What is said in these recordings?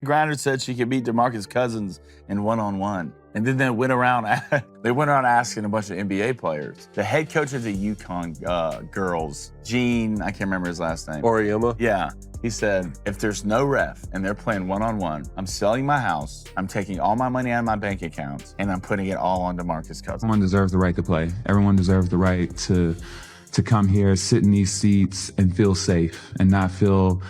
Griner said she could beat DeMarcus Cousins in one-on-one. And then they went around asking a bunch of NBA players. The head coach of the UConn girls, Gene, I can't remember his last name. Oriema? Yeah. He said, if there's no ref and they're playing one-on-one, I'm selling my house, I'm taking all my money out of my bank accounts, and I'm putting it all on DeMarcus Cousins. Everyone deserves the right to play. Everyone deserves the right to come here, sit in these seats, and feel safe and not feel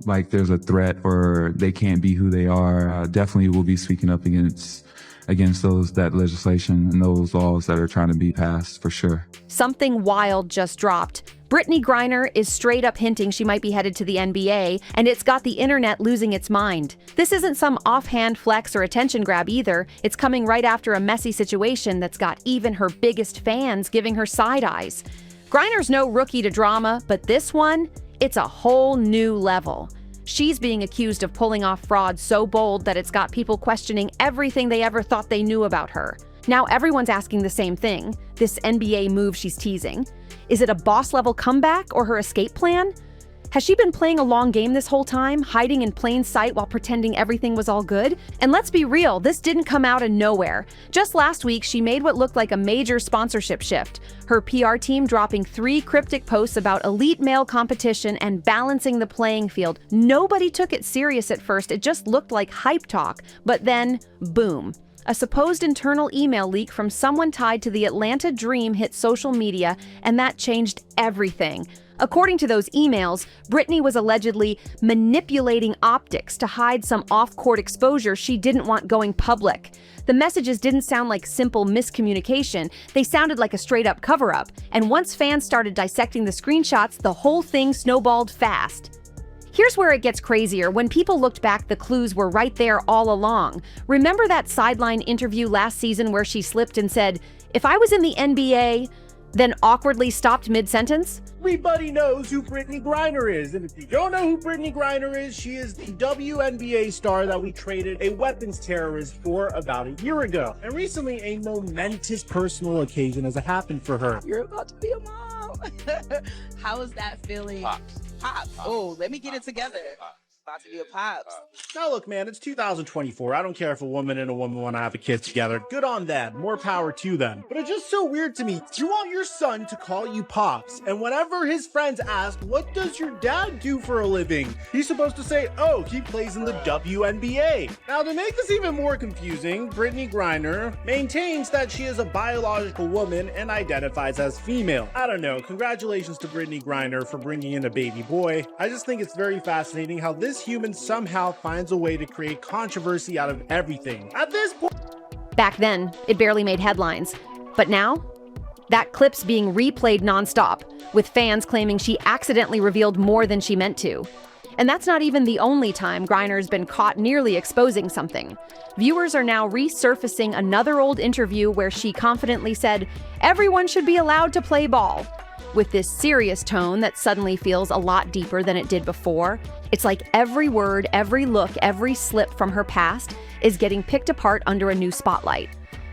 like there's a threat or they can't be who they are. Definitely will be speaking up against that legislation and those laws that are trying to be passed, for sure. Something wild just dropped. Britteny Griner is straight up hinting she might be headed to the NBA, and it's got the internet losing its mind. This isn't some offhand flex or attention grab either. It's coming right after a messy situation that's got even her biggest fans giving her side eyes. Griner's no rookie to drama, but this one, it's a whole new level. She's being accused of pulling off fraud so bold that it's got people questioning everything they ever thought they knew about her. Now everyone's asking the same thing, this NBA move she's teasing. Is it a boss-level comeback or her escape plan? Has she been playing a long game this whole time, hiding in plain sight while pretending everything was all good? And let's be real, this didn't come out of nowhere. Just last week, she made what looked like a major sponsorship shift. Her PR team dropping 3 cryptic posts about elite male competition and balancing the playing field. Nobody took it serious at first, it just looked like hype talk. But then, boom. A supposed internal email leak from someone tied to the Atlanta Dream hit social media, and that changed everything. According to those emails, Brittany was allegedly manipulating optics to hide some off-court exposure she didn't want going public. The messages didn't sound like simple miscommunication, they sounded like a straight-up cover-up. And once fans started dissecting the screenshots, the whole thing snowballed fast. Here's where it gets crazier. When people looked back, the clues were right there all along. Remember that sideline interview last season where she slipped and said, "If I was in the NBA," then awkwardly stopped mid-sentence? Everybody knows who Britteny Griner is, and if you don't know who Britteny Griner is, she is the WNBA star that we traded a weapons terrorist for about a year ago. And recently, a momentous personal occasion has happened for her. You're about to be a mom. How is that feeling? Pops. Oh, let me get it together. About to be a pops. Now look, man, it's 2024. I don't care if a woman and a woman want to have a kid together. Good on them. More power to them. But it's just so weird to me. You want your son to call you pops, and whenever his friends ask, what does your dad do for a living? He's supposed to say, oh, he plays in the WNBA. Now, to make this even more confusing, Britteny Griner maintains that she is a biological woman and identifies as female. I don't know. Congratulations to Britteny Griner for bringing in a baby boy. I just think it's very fascinating how this human somehow finds a way to create controversy out of everything. At this point, Back then, it barely made headlines. But now, that clip's being replayed nonstop, with fans claiming she accidentally revealed more than she meant to. And that's not even the only time Griner's been caught nearly exposing something. Viewers are now resurfacing another old interview where she confidently said, "Everyone should be allowed to play ball," with this serious tone that suddenly feels a lot deeper than it did before. It's like every word, every look, every slip from her past is getting picked apart under a new spotlight.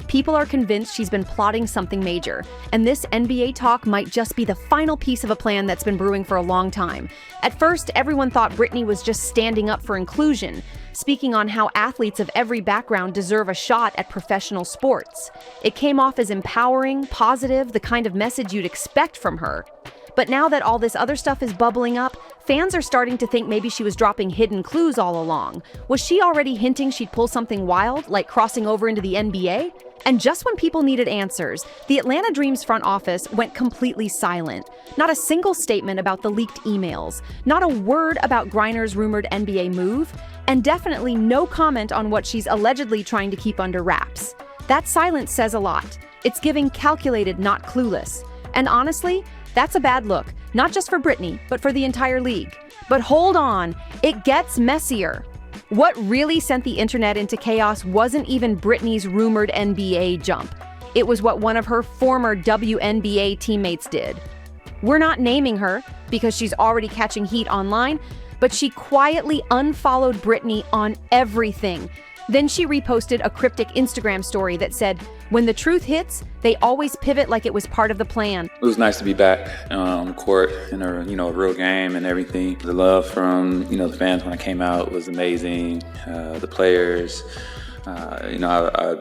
People are convinced she's been plotting something major, and this NBA talk might just be the final piece of a plan that's been brewing for a long time. At first, everyone thought Brittany was just standing up for inclusion, speaking on how athletes of every background deserve a shot at professional sports. It came off as empowering, positive, the kind of message you'd expect from her. But now that all this other stuff is bubbling up, fans are starting to think maybe she was dropping hidden clues all along. Was she already hinting she'd pull something wild, like crossing over into the NBA? And just when people needed answers, the Atlanta Dream's front office went completely silent. Not a single statement about the leaked emails, not a word about Griner's rumored NBA move, and definitely no comment on what she's allegedly trying to keep under wraps. That silence says a lot. It's giving calculated, not clueless. And honestly, that's a bad look, not just for Brittany, but for the entire league. But hold on, it gets messier. What really sent the internet into chaos wasn't even Brittany's rumored NBA jump. It was what one of her former WNBA teammates did. We're not naming her because she's already catching heat online, but she quietly unfollowed Brittany on everything. Then she reposted a cryptic Instagram story that said, "When the truth hits, they always pivot like it was part of the plan." It was nice to be back on the court in a real game and everything. The love from the fans when I came out was amazing. The players, I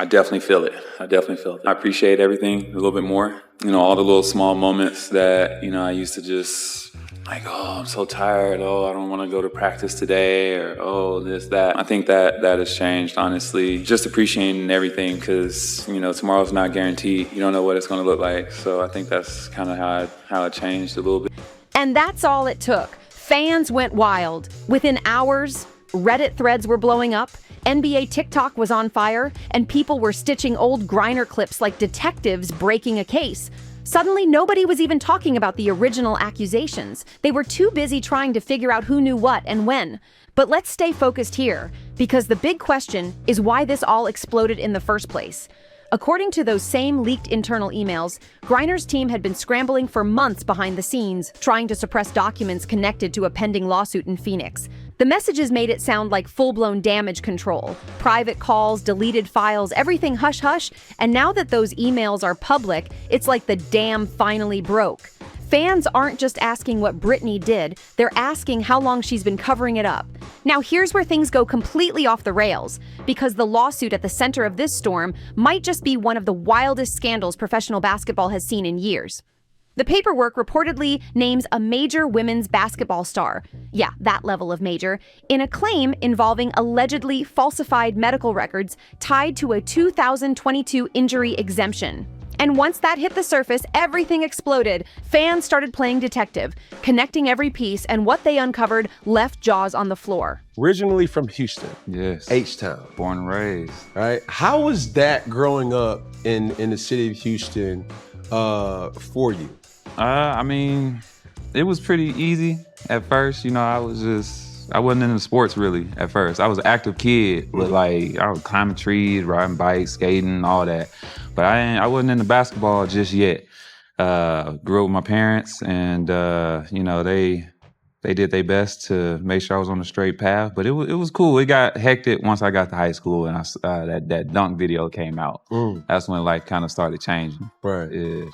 definitely feel it. I appreciate everything a little bit more. All the little small moments that I used to just like, oh, I'm so tired. Oh, I don't want to go to practice today, or oh, this, that. I think that has changed, honestly. Just appreciating everything because, tomorrow's not guaranteed. You don't know what it's going to look like. So I think that's kind of how it changed a little bit. And that's all it took. Fans went wild. Within hours, Reddit threads were blowing up, NBA TikTok was on fire, and people were stitching old Griner clips like detectives breaking a case. Suddenly, nobody was even talking about the original accusations. They were too busy trying to figure out who knew what and when. But let's stay focused here, because the big question is why this all exploded in the first place. According to those same leaked internal emails, Griner's team had been scrambling for months behind the scenes, trying to suppress documents connected to a pending lawsuit in Phoenix. The messages made it sound like full-blown damage control. Private calls, deleted files, everything hush-hush, and now that those emails are public, it's like the dam finally broke. Fans aren't just asking what Brittany did, they're asking how long she's been covering it up. Now here's where things go completely off the rails, because the lawsuit at the center of this storm might just be one of the wildest scandals professional basketball has seen in years. The paperwork reportedly names a major women's basketball star, yeah, that level of major, in a claim involving allegedly falsified medical records tied to a 2022 injury exemption. And once that hit the surface, everything exploded. Fans started playing detective, connecting every piece, and what they uncovered left jaws on the floor. Originally from Houston. Yes. H-Town. Born and raised. Right? How was that growing up in the city of Houston for you? It was pretty easy at first. I wasn't into sports really at first. I was an active kid, but I was climbing trees, riding bikes, skating, all that. But I wasn't into basketball just yet. Grew up with my parents, and they did their best to make sure I was on the straight path. But it was cool. It got hectic once I got to high school, and that dunk video came out. That's when life kind of started changing. Right. Yeah.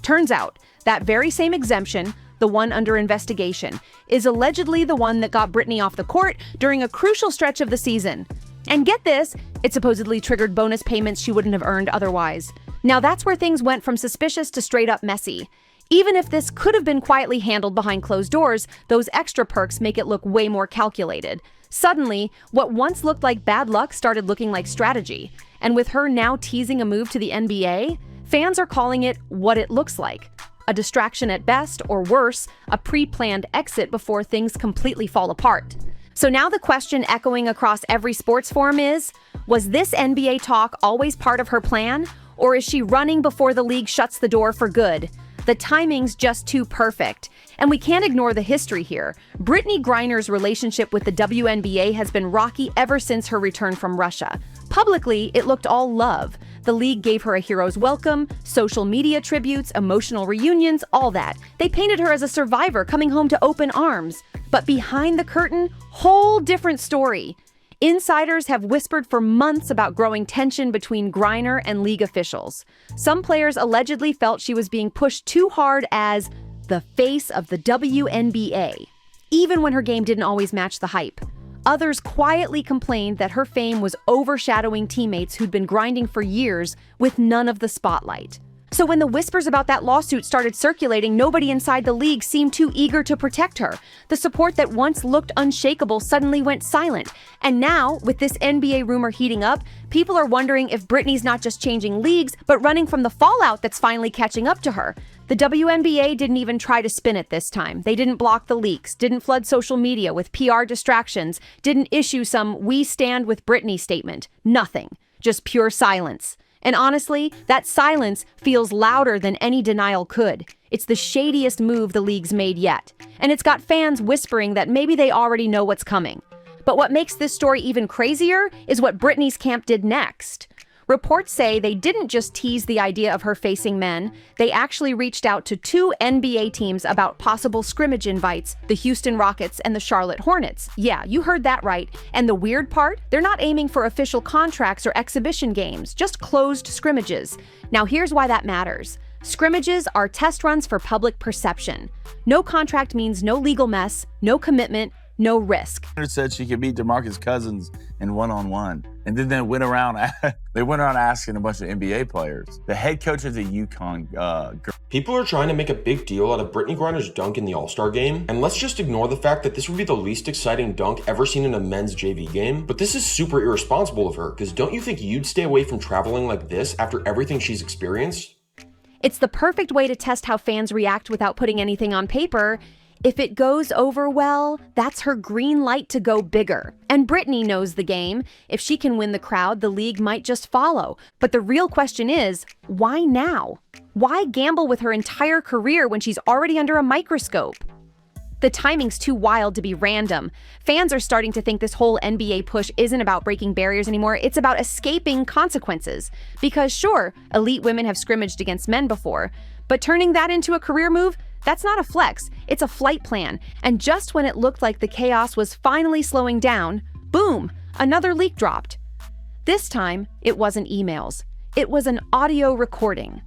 Turns out that very same exemption, the one under investigation, is allegedly the one that got Brittany off the court during a crucial stretch of the season. And get this, it supposedly triggered bonus payments she wouldn't have earned otherwise. Now that's where things went from suspicious to straight up messy. Even if this could have been quietly handled behind closed doors, those extra perks make it look way more calculated. Suddenly, what once looked like bad luck started looking like strategy. And with her now teasing a move to the NBA, fans are calling it what it looks like. A distraction at best, or worse, a pre-planned exit before things completely fall apart. So now the question echoing across every sports forum is, was this NBA talk always part of her plan? Or is she running before the league shuts the door for good? The timing's just too perfect. And we can't ignore the history here. Britteny Griner's relationship with the WNBA has been rocky ever since her return from Russia. Publicly, it looked all love. The league gave her a hero's welcome, social media tributes, emotional reunions, all that. They painted her as a survivor coming home to open arms. But behind the curtain, whole different story. Insiders have whispered for months about growing tension between Griner and league officials. Some players allegedly felt she was being pushed too hard as the face of the WNBA, even when her game didn't always match the hype. Others quietly complained that her fame was overshadowing teammates who'd been grinding for years with none of the spotlight. So when the whispers about that lawsuit started circulating, nobody inside the league seemed too eager to protect her. The support that once looked unshakable suddenly went silent. And now, with this NBA rumor heating up, people are wondering if Brittany's not just changing leagues, but running from the fallout that's finally catching up to her. The WNBA didn't even try to spin it this time. They didn't block the leaks, didn't flood social media with PR distractions, didn't issue some "we stand with Brittany" statement. Nothing. Just pure silence. And honestly, that silence feels louder than any denial could. It's the shadiest move the league's made yet. And it's got fans whispering that maybe they already know what's coming. But what makes this story even crazier is what Brittany's camp did next. Reports say they didn't just tease the idea of her facing men, they actually reached out to 2 NBA teams about possible scrimmage invites, the Houston Rockets and the Charlotte Hornets. Yeah, you heard that right. And the weird part? They're not aiming for official contracts or exhibition games, just closed scrimmages. Now here's why that matters. Scrimmages are test runs for public perception. No contract means no legal mess, no commitment, no risk. Said she could beat DeMarcus Cousins in one-on-one. And then they went around asking a bunch of NBA players. The head coach of the UConn People are trying to make a big deal out of Britteny Griner's dunk in the All-Star game, and let's just ignore the fact that this would be the least exciting dunk ever seen in a men's JV game. But this is super irresponsible of her, because don't you think you'd stay away from traveling like this after everything she's experienced? It's the perfect way to test how fans react without putting anything on paper. If it goes over well, that's her green light to go bigger. And Brittany knows the game. If she can win the crowd, the league might just follow. But the real question is, why now? Why gamble with her entire career when she's already under a microscope? The timing's too wild to be random. Fans are starting to think this whole NBA push isn't about breaking barriers anymore, it's about escaping consequences. Because sure, elite women have scrimmaged against men before, but turning that into a career move, that's not a flex, it's a flight plan. And just when it looked like the chaos was finally slowing down, boom, another leak dropped. This time, it wasn't emails. It was an audio recording.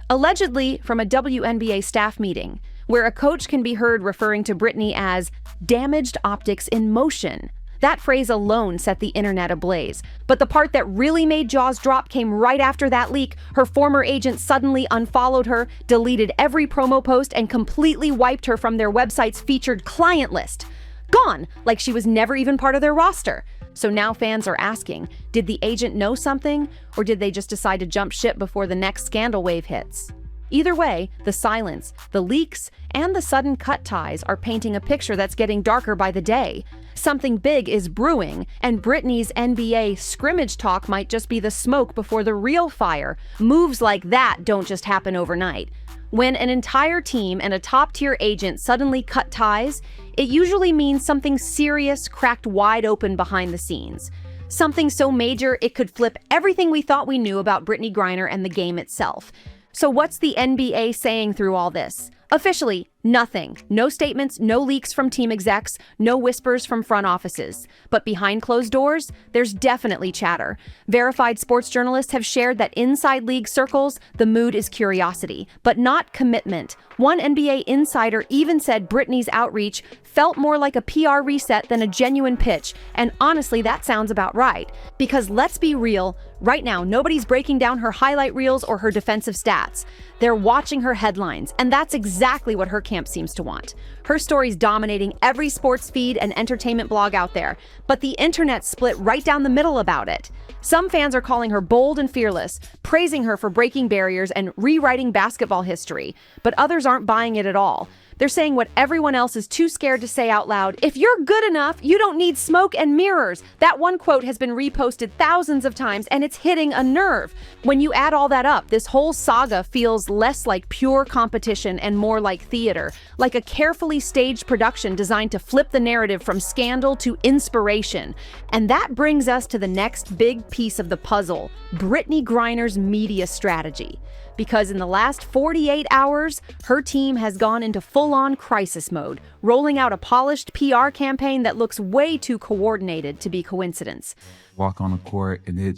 Allegedly from a WNBA staff meeting, where a coach can be heard referring to Brittany as damaged optics in motion. That phrase alone set the internet ablaze. But the part that really made jaws drop came right after that leak. Her former agent suddenly unfollowed her, deleted every promo post, and completely wiped her from their website's featured client list. Gone, like she was never even part of their roster. So now fans are asking, did the agent know something, or did they just decide to jump ship before the next scandal wave hits? Either way, the silence, the leaks, and the sudden cut ties are painting a picture that's getting darker by the day. Something big is brewing, and Brittany's NBA scrimmage talk might just be the smoke before the real fire. Moves like that don't just happen overnight. When an entire team and a top-tier agent suddenly cut ties, it usually means something serious cracked wide open behind the scenes. Something so major it could flip everything we thought we knew about Britteny Griner and the game itself. So what's the NBA saying through all this? Officially, nothing. No statements, no leaks from team execs, no whispers from front offices. But behind closed doors, there's definitely chatter. Verified sports journalists have shared that inside league circles, the mood is curiosity, but not commitment. One NBA insider even said Brittany's outreach felt more like a PR reset than a genuine pitch. And honestly, that sounds about right. Because let's be real, right now, nobody's breaking down her highlight reels or her defensive stats. They're watching her headlines, and that's exactly what her camp seems to want. Her story's dominating every sports feed and entertainment blog out there, but the internet's split right down the middle about it. Some fans are calling her bold and fearless, praising her for breaking barriers and rewriting basketball history, but others aren't buying it at all. They're saying what everyone else is too scared to say out loud. If you're good enough, you don't need smoke and mirrors. That one quote has been reposted thousands of times, and it's hitting a nerve. When you add all that up, this whole saga feels less like pure competition and more like theater, like a carefully staged production designed to flip the narrative from scandal to inspiration. And that brings us to the next big piece of the puzzle, Britteny Griner's media strategy. Because in the last 48 hours, her team has gone into full-on crisis mode, rolling out a polished PR campaign that looks way too coordinated to be coincidence. Walk on the court and it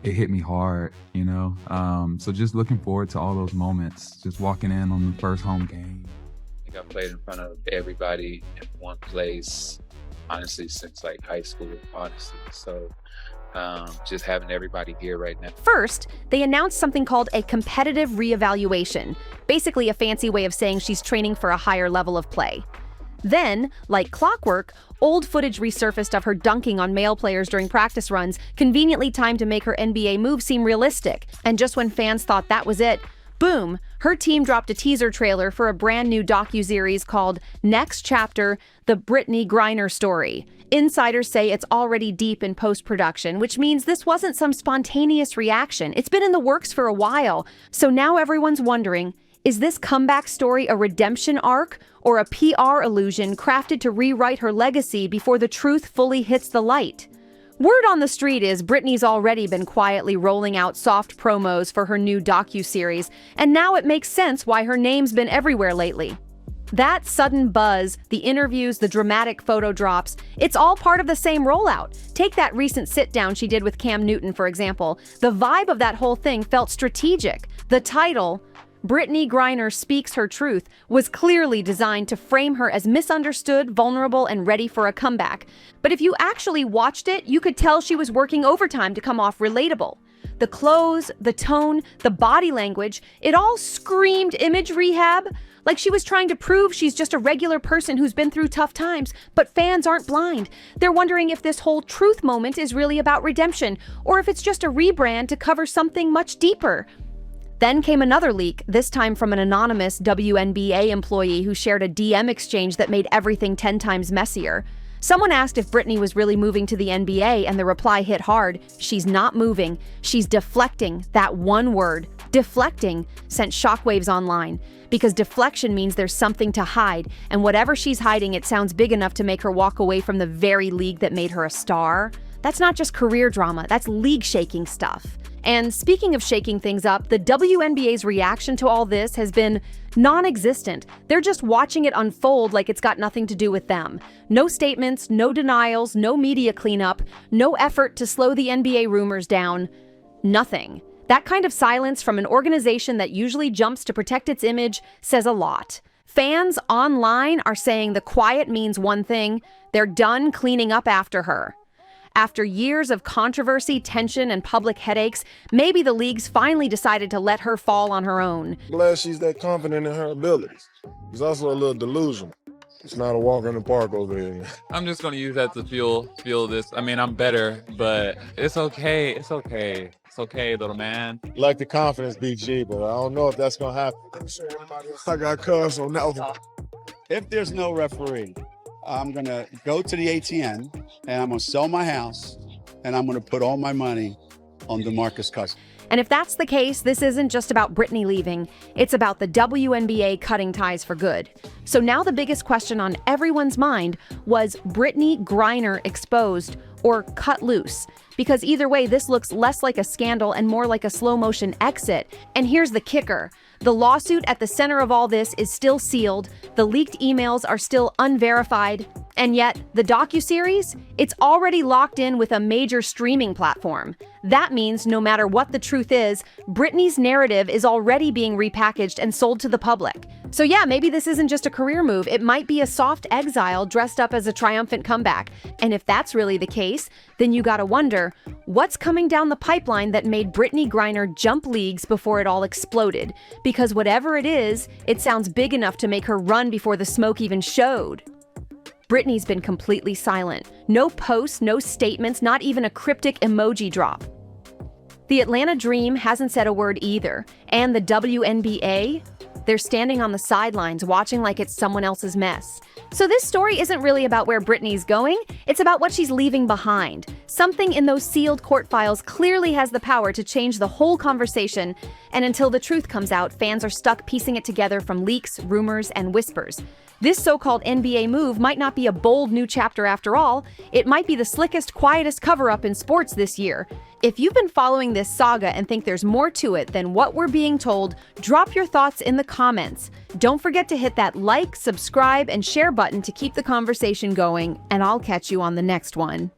hit me hard, you know? So just looking forward to all those moments, just walking in on the first home game. I think I played in front of everybody in one place, honestly, since like high school, honestly. So just having everybody here right now. First, they announced something called a competitive reevaluation, basically a fancy way of saying she's training for a higher level of play. Then, like clockwork, old footage resurfaced of her dunking on male players during practice runs, conveniently timed to make her NBA move seem realistic. And just when fans thought that was it, boom, her team dropped a teaser trailer for a brand new docuseries called Next Chapter, The Britteny Griner Story. Insiders say it's already deep in post-production, which means this wasn't some spontaneous reaction. It's been in the works for a while. So now everyone's wondering, is this comeback story a redemption arc or a PR illusion crafted to rewrite her legacy before the truth fully hits the light? Word on the street is Brittany's already been quietly rolling out soft promos for her new docuseries, and now it makes sense why her name's been everywhere lately. That sudden buzz, the interviews, the dramatic photo drops, it's all part of the same rollout. Take that recent sit-down she did with Cam Newton, for example. The vibe of that whole thing felt strategic. The title, Britteny Griner Speaks Her Truth, was clearly designed to frame her as misunderstood, vulnerable, and ready for a comeback. But if you actually watched it, you could tell she was working overtime to come off relatable. The clothes, the tone, the body language, it all screamed image rehab. Like she was trying to prove she's just a regular person who's been through tough times, but fans aren't blind. They're wondering if this whole truth moment is really about redemption, or if it's just a rebrand to cover something much deeper. Then came another leak, this time from an anonymous WNBA employee who shared a DM exchange that made everything 10 times messier. Someone asked if Brittany was really moving to the NBA, and the reply hit hard. She's not moving. She's deflecting. That one word, deflecting, sent shockwaves online. Because deflection means there's something to hide, and whatever she's hiding, it sounds big enough to make her walk away from the very league that made her a star. That's not just career drama, that's league-shaking stuff. And speaking of shaking things up, the WNBA's reaction to all this has been non-existent. They're just watching it unfold like it's got nothing to do with them. No statements, no denials, no media cleanup, no effort to slow the NBA rumors down. Nothing. That kind of silence from an organization that usually jumps to protect its image says a lot. Fans online are saying the quiet means one thing: they're done cleaning up after her. After years of controversy, tension, and public headaches, maybe the league's finally decided to let her fall on her own. Glad she's that confident in her abilities. She's also a little delusional. It's not a walk in the park over here. I'm just gonna use that to fuel this. I mean, I'm better, but it's okay. It's okay. It's okay, little man. Like the confidence, BG, but I don't know if that's gonna happen. I got cuz on that one. If there's no referee, I'm gonna go to the ATM and I'm gonna sell my house and I'm gonna put all my money on DeMarcus Cousins. And if that's the case, this isn't just about Brittany leaving, it's about the WNBA cutting ties for good. So now the biggest question on everyone's mind was Brittany Griner exposed or cut loose? Because either way, this looks less like a scandal and more like a slow-motion exit. And here's the kicker. The lawsuit at the center of all this is still sealed, the leaked emails are still unverified, and yet the docuseries, it's already locked in with a major streaming platform. That means no matter what the truth is, Brittany's narrative is already being repackaged and sold to the public. So yeah, maybe this isn't just a career move, it might be a soft exile dressed up as a triumphant comeback. And if that's really the case, then you gotta wonder, what's coming down the pipeline that made Brittany Griner jump leagues before it all exploded? Because whatever it is, it sounds big enough to make her run before the smoke even showed. Brittany's been completely silent. No posts, no statements, not even a cryptic emoji drop. The Atlanta Dream hasn't said a word either. And the WNBA? They're standing on the sidelines watching like it's someone else's mess. So this story isn't really about where Brittany's going, it's about what she's leaving behind. Something in those sealed court files clearly has the power to change the whole conversation, and until the truth comes out, fans are stuck piecing it together from leaks, rumors, and whispers. This so-called NBA move might not be a bold new chapter after all, it might be the slickest, quietest cover-up in sports this year. If you've been following this saga and think there's more to it than what we're being told, drop your thoughts in the comments. Don't forget to hit that like, subscribe, and share button to keep the conversation going, and I'll catch you on the next one.